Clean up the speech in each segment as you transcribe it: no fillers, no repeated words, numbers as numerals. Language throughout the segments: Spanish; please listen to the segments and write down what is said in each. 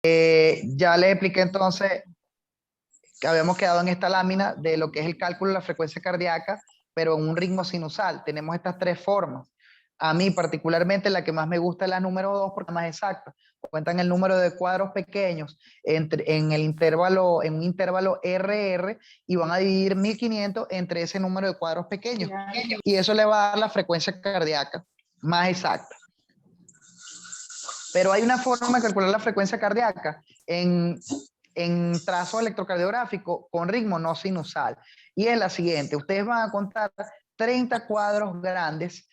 Ya les expliqué entonces que habíamos quedado en esta lámina de lo que es el cálculo de la frecuencia cardíaca, pero en un ritmo sinusal. Tenemos estas tres formas. A mí particularmente la que más me gusta es la número 2 porque es más exacta. Cuentan el número de cuadros pequeños en el intervalo, en un intervalo RR y van a dividir 1500 entre ese número de cuadros pequeños. Y eso le va a dar la frecuencia cardíaca más exacta. Pero hay una forma de calcular la frecuencia cardíaca en trazo electrocardiográfico con ritmo no sinusal. Y es la siguiente, ustedes van a contar 30 cuadros grandes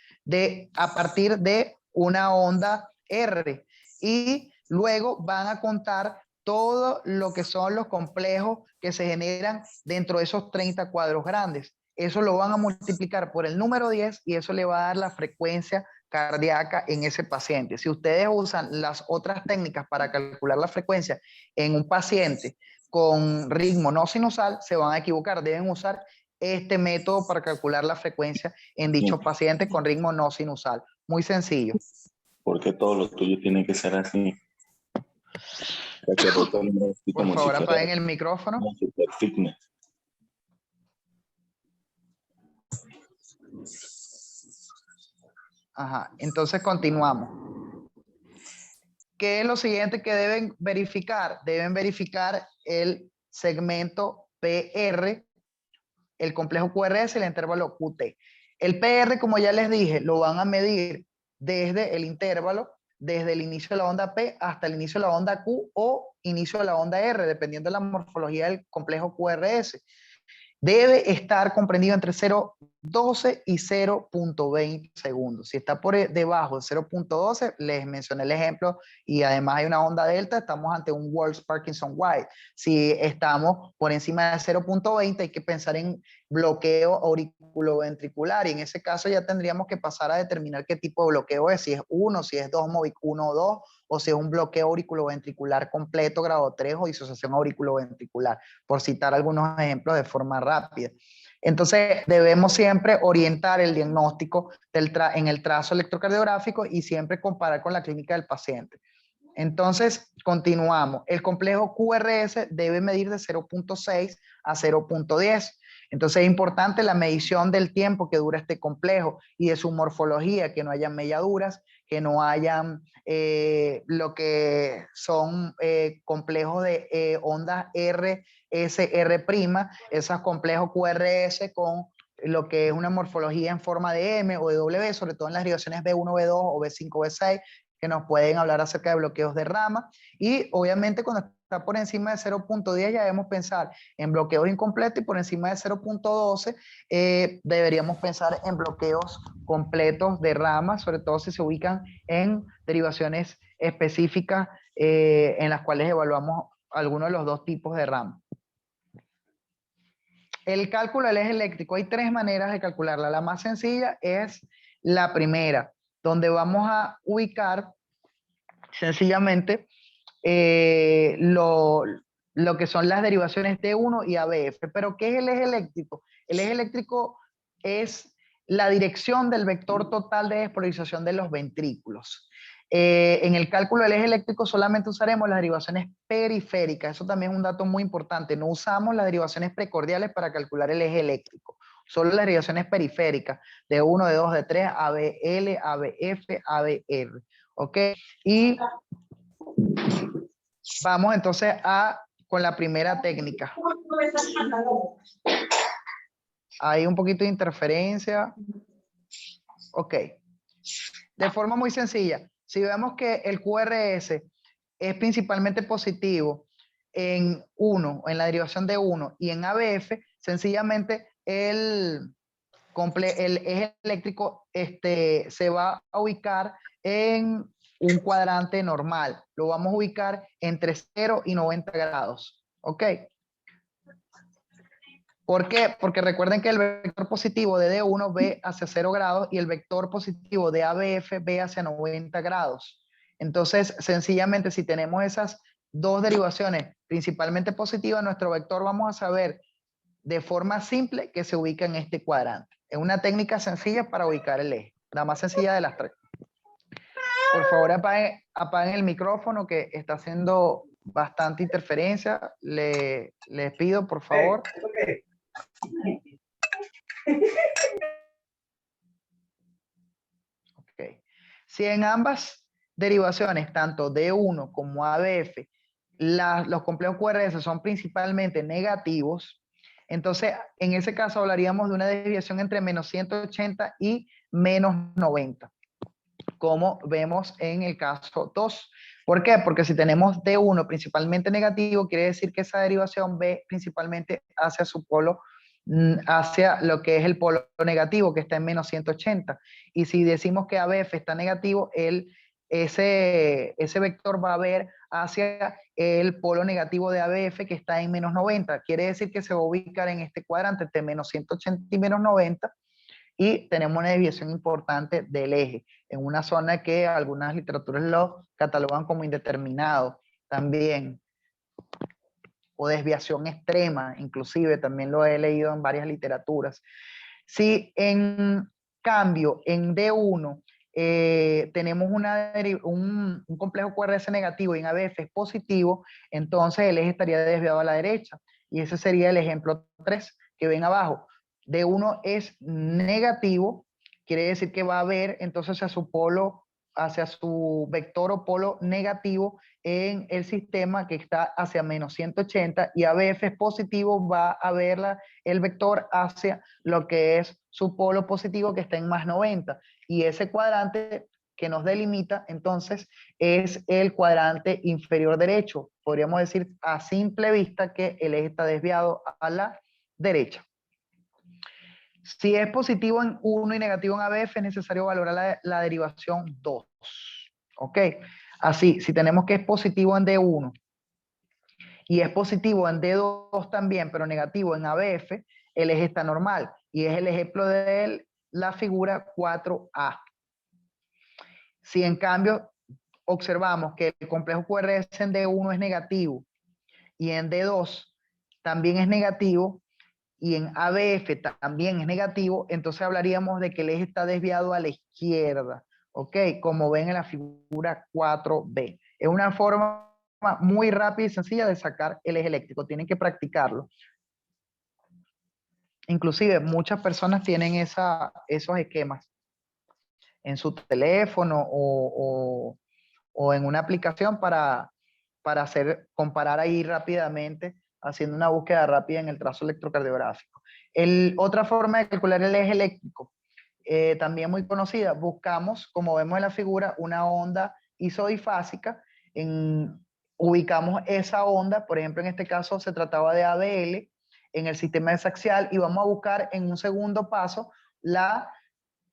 a partir de una onda R y luego van a contar todo lo que son los complejos que se generan dentro de esos 30 cuadros grandes. Eso lo van a multiplicar por el número 10 y eso le va a dar la frecuencia cardíaca en ese paciente. Si ustedes usan las otras técnicas para calcular la frecuencia en un paciente con ritmo no sinusal, se van a equivocar. Deben usar este método para calcular la frecuencia en dichos pacientes con ritmo no sinusal. Muy sencillo. Porque todos los tuyos tienen que ser así. Por favor, apaguen el micrófono. Fitness. Ajá, entonces continuamos. ¿Qué es lo siguiente que deben verificar? Deben verificar el segmento PR, el complejo QRS y el intervalo QT. El PR, como ya les dije, lo van a medir desde el intervalo, desde el inicio de la onda P hasta el inicio de la onda Q o inicio de la onda R, dependiendo de la morfología del complejo QRS. Debe estar comprendido entre 0,12 y 0,20 segundos. Si está por debajo de 0,12, les mencioné el ejemplo, y además hay una onda delta, estamos ante un Wolff-Parkinson-White. Si estamos por encima de 0,20, hay que pensar en bloqueo auriculoventricular, y en ese caso ya tendríamos que pasar a determinar qué tipo de bloqueo es, si es 1, si es 2, Movic 1 o 2, o si es un bloqueo auriculoventricular completo, grado 3, o disociación auriculoventricular, por citar algunos ejemplos de forma rápida. Entonces, debemos siempre orientar el diagnóstico en el trazo electrocardiográfico y siempre comparar con la clínica del paciente. Entonces, continuamos. El complejo QRS debe medir de 0,6 a 0,10. Entonces, es importante la medición del tiempo que dura este complejo y de su morfología, que no haya melladuras, que no hayan lo que son complejos de ondas RSR', esos complejos QRS con lo que es una morfología en forma de M o de W, sobre todo en las derivaciones B1, B2 o B5, B6, que nos pueden hablar acerca de bloqueos de rama. Y obviamente cuando está por encima de 0,10 ya debemos pensar en bloqueos incompletos, y por encima de 0,12 deberíamos pensar en bloqueos completos de rama, sobre todo si se ubican en derivaciones específicas en las cuales evaluamos alguno de los dos tipos de rama. El cálculo del eje eléctrico, hay tres maneras de calcularla. La más sencilla es la primera, donde vamos a ubicar sencillamente lo que son las derivaciones D1 y ABF. Pero ¿qué es el eje eléctrico? El eje eléctrico es la dirección del vector total de despolarización de los ventrículos. En el cálculo del eje eléctrico solamente usaremos las derivaciones periféricas. Eso también es un dato muy importante. No usamos las derivaciones precordiales para calcular el eje eléctrico. Solo las derivaciones periféricas de 1, de 2, de 3, ABL, ABF, ABR. ¿Ok? Y vamos entonces con la primera técnica. Hay un poquito de interferencia. Ok. De forma muy sencilla, si vemos que el QRS es principalmente positivo en 1, en la derivación de 1 y en ABF, sencillamente el eje eléctrico se va a ubicar en un cuadrante normal. Lo vamos a ubicar entre 0 y 90 grados. ¿Ok? ¿Por qué? Porque recuerden que el vector positivo de D1 ve hacia 0 grados y el vector positivo de ABF ve hacia 90 grados. Entonces, sencillamente, si tenemos esas dos derivaciones principalmente positivas, nuestro vector vamos a saber de forma simple que se ubica en este cuadrante. Es una técnica sencilla para ubicar el eje, la más sencilla de las tres. Por favor, apaguen el micrófono que está haciendo bastante interferencia. Les pido, por favor. Okay. Si en ambas derivaciones, tanto D1 como ABF, los complejos QRS son principalmente negativos, entonces en ese caso hablaríamos de una desviación entre menos 180 y menos 90, como vemos en el caso 2. ¿Por qué? Porque si tenemos D1 principalmente negativo, quiere decir que esa derivación va principalmente hacia su polo, hacia lo que es el polo negativo, que está en menos 180. Y si decimos que ABF está negativo, ese vector va a ver hacia el polo negativo de ABF, que está en menos 90. Quiere decir que se va a ubicar en este cuadrante entre menos 180 y menos 90, y tenemos una desviación importante del eje, en una zona que algunas literaturas lo catalogan como indeterminado también, o desviación extrema, inclusive también lo he leído en varias literaturas. Si en cambio en D1 tenemos un complejo QRS negativo y en ABF es positivo, entonces el eje estaría desviado a la derecha, y ese sería el ejemplo 3 que ven abajo. D1 es negativo, quiere decir que va a haber entonces hacia su vector o polo negativo en el sistema que está hacia menos 180, y ABF es positivo, va a ver el vector hacia lo que es su polo positivo, que está en más 90. Y ese cuadrante que nos delimita entonces es el cuadrante inferior derecho. Podríamos decir a simple vista que el eje está desviado a la derecha. Si es positivo en 1 y negativo en ABF, es necesario valorar la derivación 2. ¿Ok? Así, si tenemos que es positivo en D1 y es positivo en D2 también, pero negativo en ABF, el eje está normal. Y es el ejemplo de la figura 4A. Si en cambio observamos que el complejo QRS en D1 es negativo y en D2 también es negativo, y en ABF también es negativo, entonces hablaríamos de que el eje está desviado a la izquierda, ¿ok? Como ven en la figura 4B. Es una forma muy rápida y sencilla de sacar el eje eléctrico, tienen que practicarlo. Inclusive muchas personas tienen esos esquemas en su teléfono o en una aplicación para comparar ahí rápidamente, haciendo una búsqueda rápida en el trazo electrocardiográfico. Otra forma de calcular el eje eléctrico, también muy conocida, buscamos, como vemos en la figura, una onda isodifásica, ubicamos esa onda, por ejemplo en este caso se trataba de ABL, en el sistema desaxial, y vamos a buscar en un segundo paso la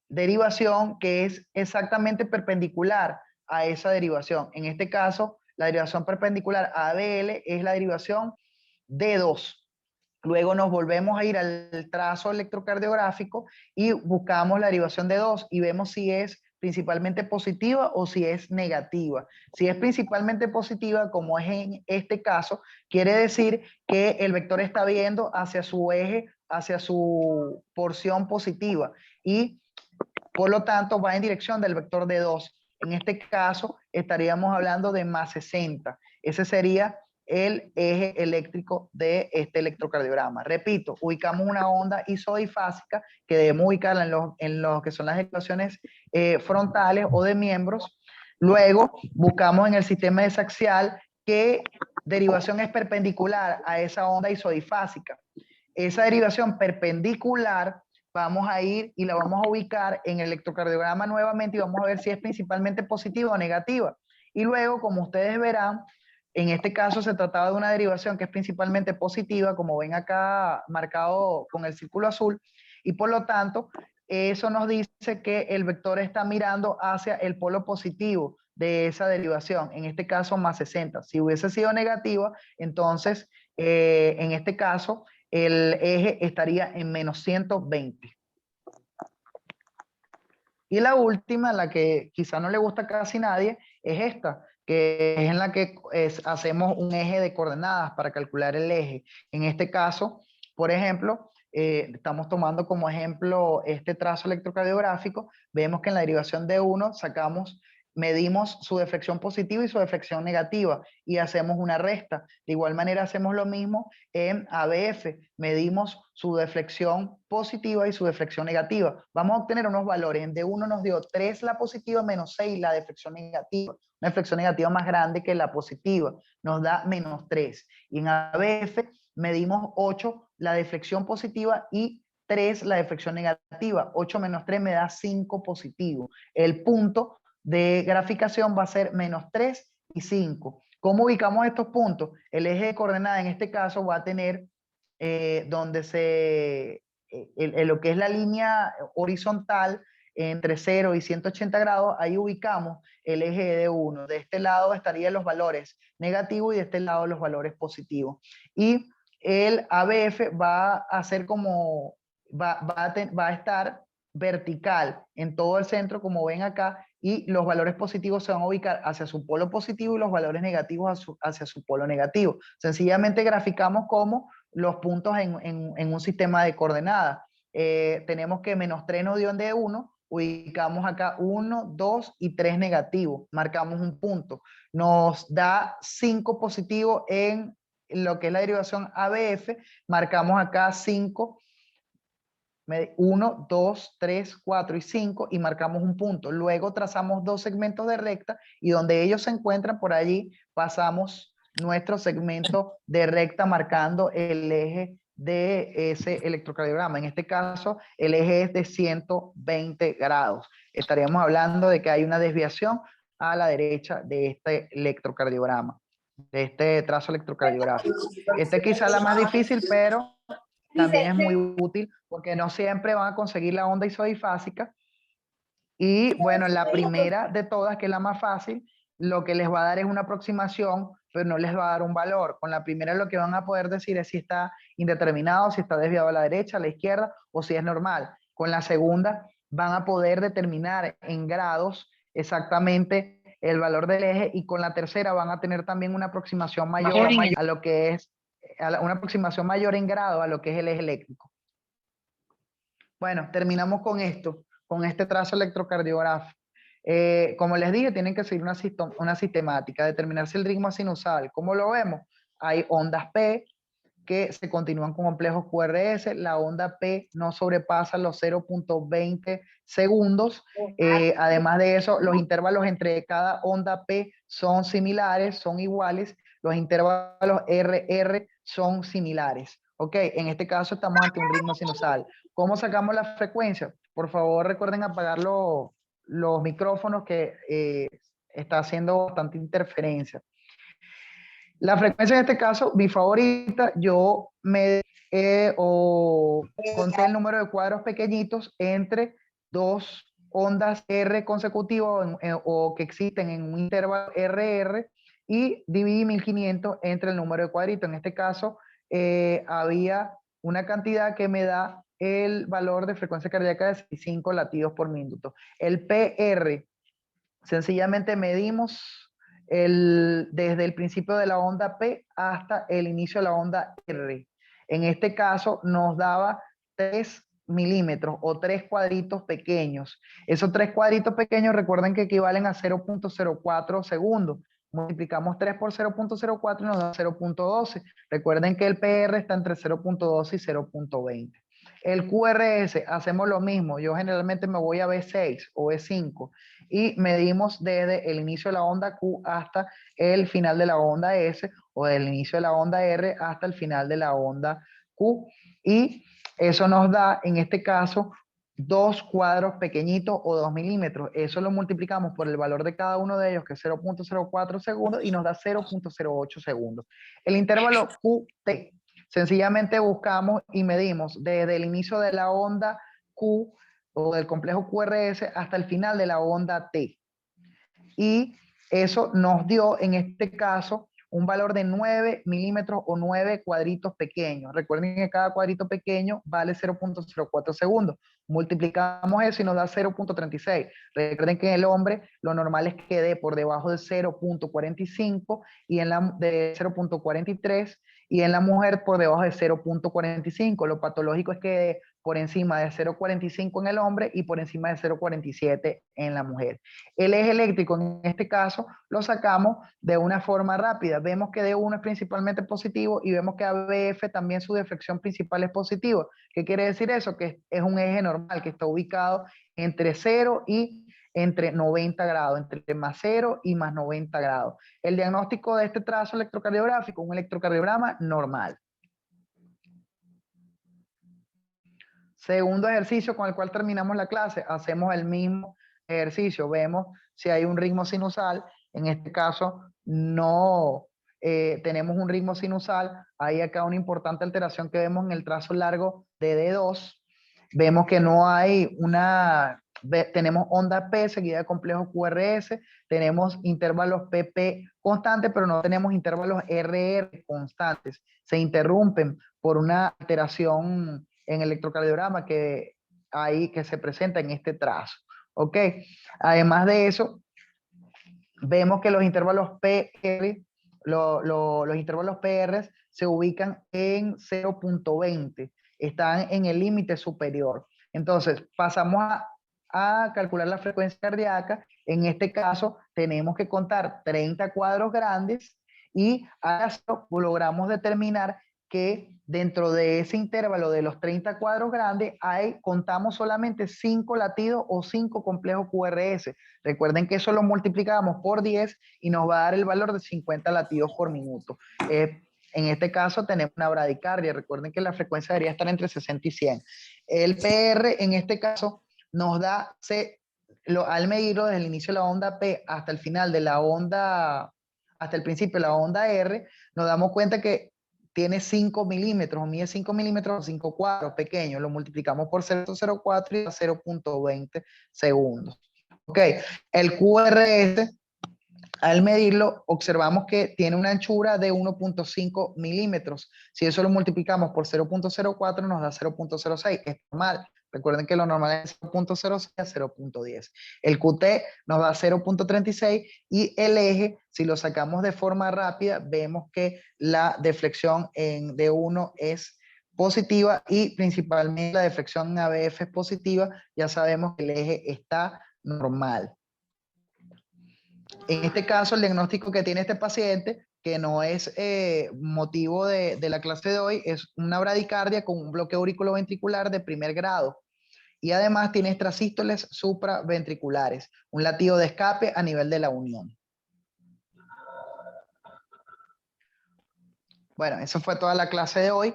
derivación que es exactamente perpendicular a esa derivación. En este caso, la derivación perpendicular a ABL es la derivación D2. Luego nos volvemos a ir al trazo electrocardiográfico y buscamos la derivación de 2 y vemos si es principalmente positiva o si es negativa. Si es principalmente positiva, como es en este caso, quiere decir que el vector está viendo hacia su eje, hacia su porción positiva, y por lo tanto va en dirección del vector de 2. En este caso estaríamos hablando de más 60. Ese sería el eje eléctrico de este electrocardiograma. Repito, ubicamos una onda isodifásica que debemos ubicarla en lo que son las ecuaciones frontales o de miembros. Luego buscamos en el sistema desaxial qué derivación es perpendicular a esa onda isodifásica. Esa derivación perpendicular vamos a ir y la vamos a ubicar en el electrocardiograma nuevamente y vamos a ver si es principalmente positiva o negativa. Y luego, como ustedes verán, en este caso se trataba de una derivación que es principalmente positiva, como ven acá marcado con el círculo azul, y por lo tanto, eso nos dice que el vector está mirando hacia el polo positivo de esa derivación, en este caso más 60. Si hubiese sido negativa, entonces, en este caso, el eje estaría en menos 120. Y la última, la que quizá no le gusta a casi nadie, es esta, que es en la que hacemos un eje de coordenadas para calcular el eje. En este caso, por ejemplo, estamos tomando como ejemplo este trazo electrocardiográfico. Vemos que en la derivación de 1 sacamos medimos su deflexión positiva y su deflexión negativa y hacemos una resta. De igual manera hacemos lo mismo en ABF, medimos su deflexión positiva y su deflexión negativa. Vamos a obtener unos valores. En D1 nos dio 3 la positiva menos 6 la deflexión negativa. Una deflexión negativa más grande que la positiva, nos da menos 3. Y en ABF medimos 8 la deflexión positiva y 3 la deflexión negativa. 8 menos 3 me da 5 positivo. El punto de graficación va a ser menos 3 y 5. ¿Cómo ubicamos estos puntos? El eje de coordenada en este caso va a tener donde lo que es la línea horizontal entre 0 y 180 grados, ahí ubicamos el eje de 1. De este lado estarían los valores negativos y de este lado los valores positivos. Y el ABF va a ser como, va a estar vertical en todo el centro, como ven acá, y los valores positivos se van a ubicar hacia su polo positivo y los valores negativos hacia su polo negativo. Sencillamente graficamos como los puntos en un sistema de coordenadas. Tenemos que menos 3 nos dio en D1, ubicamos acá 1, 2 y 3 negativos, marcamos un punto. Nos da 5 positivo en lo que es la derivación ABF, marcamos acá 5, 1, 2, 3, 4 y 5 y marcamos un punto. Luego trazamos 2 segmentos de recta y donde ellos se encuentran por allí pasamos nuestro segmento de recta marcando el eje de ese electrocardiograma. En este caso el eje es de 120 grados. Estaríamos hablando de que hay una desviación a la derecha de este electrocardiograma, de este trazo electrocardiográfico. Esta es quizá la más difícil, pero también es muy útil porque no siempre van a conseguir la onda isodifásica. Y bueno, la primera de todas, que es la más fácil, lo que les va a dar es una aproximación, pero no les va a dar un valor. Con la primera lo que van a poder decir es si está indeterminado, si está desviado a la derecha, a la izquierda o si es normal. Con la segunda van a poder determinar en grados exactamente el valor del eje y con la tercera van a tener también una aproximación mayor a lo que es una aproximación mayor en grado a lo que es el eje eléctrico. Bueno, terminamos con esto, con este trazo electrocardiográfico. Como les dije, tienen que seguir una sistemática, determinar si el ritmo es sinusal. ¿Cómo lo vemos? Hay ondas P que se continúan con complejos QRS. La onda P no sobrepasa los 0.20 segundos. Además de eso, los intervalos entre cada onda P son similares, son iguales. Los intervalos RR son similares. Ok, en este caso estamos ante un ritmo sinusal. ¿Cómo sacamos la frecuencia? Por favor, recuerden apagar los micrófonos que está haciendo bastante interferencia. La frecuencia en este caso, mi favorita, yo me conté el número de cuadros pequeñitos entre dos ondas R consecutivas o que existen en un intervalo RR y dividí 1500 entre el número de cuadritos. En este caso, había una cantidad que me da el valor de frecuencia cardíaca de 65 latidos por minuto. El PR, sencillamente medimos desde el principio de la onda P hasta el inicio de la onda R. En este caso nos daba 3 milímetros o 3 cuadritos pequeños. Esos 3 cuadritos pequeños recuerden que equivalen a 0.04 segundos. Multiplicamos 3 por 0.04 y nos da 0.12. Recuerden que el PR está entre 0.12 y 0.20. El QRS hacemos lo mismo. Yo generalmente me voy a B6 o B5 y medimos desde el inicio de la onda Q hasta el final de la onda S o del inicio de la onda R hasta el final de la onda Q y eso nos da en este caso 2 cuadros pequeñitos o 2 milímetros. Eso lo multiplicamos por el valor de cada uno de ellos, que es 0.04 segundos, y nos da 0.08 segundos. El intervalo QT, sencillamente buscamos y medimos desde el inicio de la onda Q o del complejo QRS hasta el final de la onda T. Y eso nos dio, en este caso, un valor de 9 milímetros o 9 cuadritos pequeños. Recuerden que cada cuadrito pequeño vale 0.04 segundos. Multiplicamos eso y nos da 0.36. Recuerden que en el hombre lo normal es que dé por debajo de 0.45 y de 0.43 y en la mujer por debajo de 0.45. Lo patológico es que dé por encima de 0,45 en el hombre y por encima de 0,47 en la mujer. El eje eléctrico en este caso lo sacamos de una forma rápida. Vemos que D1 es principalmente positivo y vemos que ABF también su deflexión principal es positiva. ¿Qué quiere decir eso? Que es un eje normal que está ubicado entre 0 y entre 90 grados, entre más 0 y más 90 grados. El diagnóstico de este trazo electrocardiográfico, un electrocardiograma normal. Segundo ejercicio con el cual terminamos la clase, hacemos el mismo ejercicio, vemos si hay un ritmo sinusal, en este caso no tenemos un ritmo sinusal, hay acá una importante alteración que vemos en el trazo largo de D2, vemos que no hay tenemos onda P seguida de complejo QRS, tenemos intervalos PP constantes, pero no tenemos intervalos RR constantes, se interrumpen por una alteración en electrocardiograma que se presenta en este trazo. ¿Ok? Además de eso, vemos que los intervalos PR, los intervalos PR se ubican en 0,20, están en el límite superior. Entonces, pasamos a calcular la frecuencia cardíaca. En este caso, tenemos que contar 30 cuadros grandes y así logramos determinar que dentro de ese intervalo de los 30 cuadros grandes contamos solamente 5 latidos o 5 complejos QRS. Recuerden que eso lo multiplicamos por 10 y nos va a dar el valor de 50 latidos por minuto. En este caso tenemos una bradicardia. Recuerden que la frecuencia debería estar entre 60 y 100. El PR en este caso nos da, al medirlo desde el inicio de la onda P hasta el final de la onda, hasta el principio de la onda R, nos damos cuenta que tiene 5 milímetros, mide 5 milímetros o 5 cuadros pequeños, lo multiplicamos por 0,04 y da 0,20 segundos. Ok, el QRS, al medirlo, observamos que tiene una anchura de 1,5 milímetros. Si eso lo multiplicamos por 0,04 nos da 0,06, es normal. Recuerden que lo normal es 0,06 a 0,10. El QT nos da 0,36 y el eje, si lo sacamos de forma rápida, vemos que la deflexión en D1 es positiva y principalmente la deflexión en ABF es positiva. Ya sabemos que el eje está normal. En este caso, el diagnóstico que tiene este paciente, que no es motivo de la clase de hoy, es una bradicardia con un bloqueo auriculoventricular de primer grado. Y además tiene extrasístoles supraventriculares, un latido de escape a nivel de la unión. Bueno, eso fue toda la clase de hoy.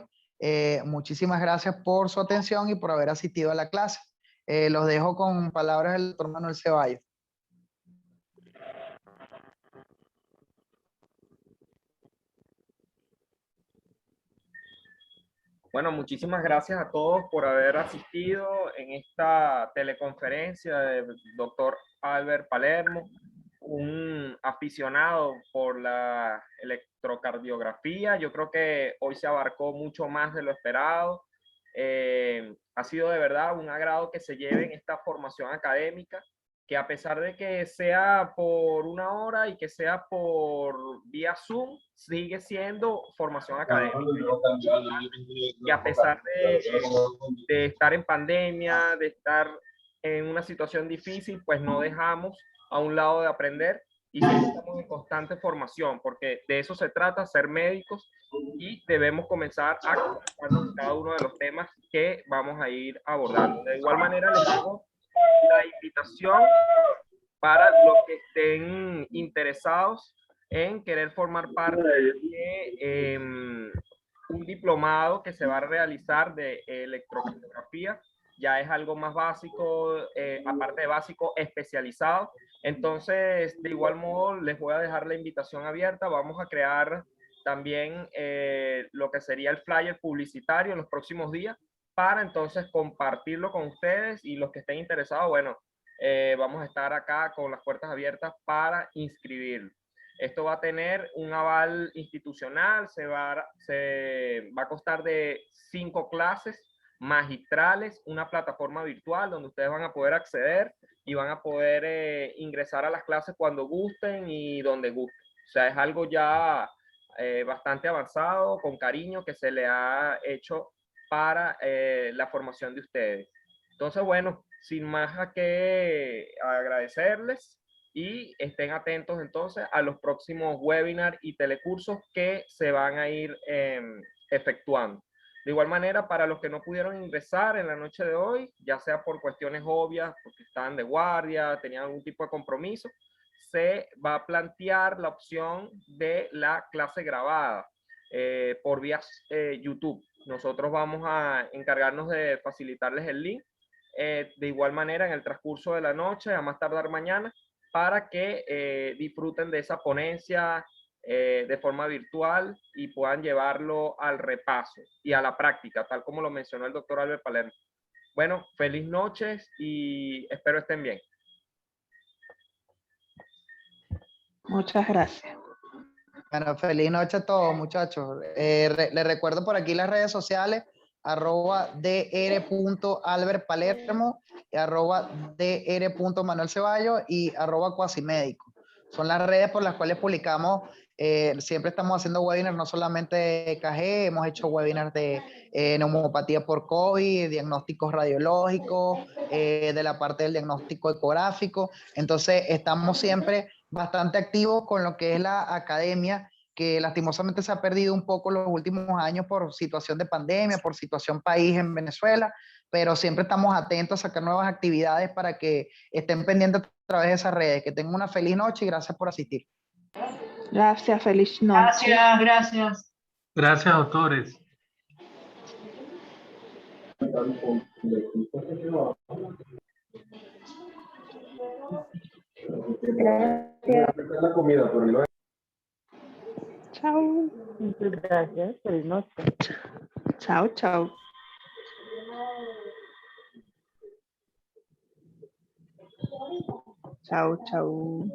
Muchísimas gracias por su atención y por haber asistido a la clase. Los dejo con palabras del doctor Manuel Ceballos. Bueno, muchísimas gracias a todos por haber asistido en esta teleconferencia del doctor Albert Palermo, un aficionado por la electrocardiografía. Yo creo que hoy se abarcó mucho más de lo esperado. Ha sido de verdad un agrado que se lleven esta formación académica, que a pesar de que sea por una hora y que sea por vía Zoom, sigue siendo formación académica. Y a pesar de estar en pandemia, de estar en una situación difícil, pues no dejamos a un lado de aprender y siempre estamos en constante formación, porque de eso se trata, ser médicos, y debemos comenzar a conectarnos en cada uno de los temas que vamos a ir abordando. De igual manera, les hago la invitación para los que estén interesados en querer formar parte de un diplomado que se va a realizar de electrocardiografía. Ya es algo más básico, aparte de básico, especializado. Entonces, de igual modo, les voy a dejar la invitación abierta. Vamos a crear también lo que sería el flyer publicitario en los próximos días para entonces compartirlo con ustedes, y los que estén interesados, bueno, vamos a estar acá con las puertas abiertas para inscribirlo. Esto va a tener un aval institucional, se va a costar de 5 clases magistrales, una plataforma virtual donde ustedes van a poder acceder y van a poder ingresar a las clases cuando gusten y donde gusten. O sea, es algo ya bastante avanzado, con cariño, que se le ha hecho para la formación de ustedes. Entonces, bueno, sin más a que agradecerles y estén atentos entonces a los próximos webinars y telecursos que se van a ir efectuando. De igual manera, para los que no pudieron ingresar en la noche de hoy, ya sea por cuestiones obvias, porque estaban de guardia, tenían algún tipo de compromiso, se va a plantear la opción de la clase grabada por vía YouTube. Nosotros vamos a encargarnos de facilitarles el link de igual manera en el transcurso de la noche, a más tardar mañana, para que disfruten de esa ponencia de forma virtual y puedan llevarlo al repaso y a la práctica, tal como lo mencionó el doctor Albert Palermo. Bueno, feliz noches y espero estén bien. Muchas gracias. Bueno, feliz noche a todos, muchachos. Les recuerdo por aquí las redes sociales, @dr.albertpalermo, @dr.manuelceballos y @cuasimédico. Son las redes por las cuales publicamos. Siempre estamos haciendo webinars, no solamente de EKG, hemos hecho webinars de neumopatía por COVID, diagnósticos radiológicos, de la parte del diagnóstico ecográfico. Entonces, estamos siempre bastante activos con lo que es la academia, que lastimosamente se ha perdido un poco los últimos años por situación de pandemia, por situación país en Venezuela, pero siempre estamos atentos a sacar nuevas actividades para que estén pendientes a través de esas redes. Que tengan una feliz noche y gracias por asistir. Gracias, feliz noche. Gracias, gracias. Gracias, doctores. Chao. Gracias, feliz noche. Chao, chao. Chao, chao.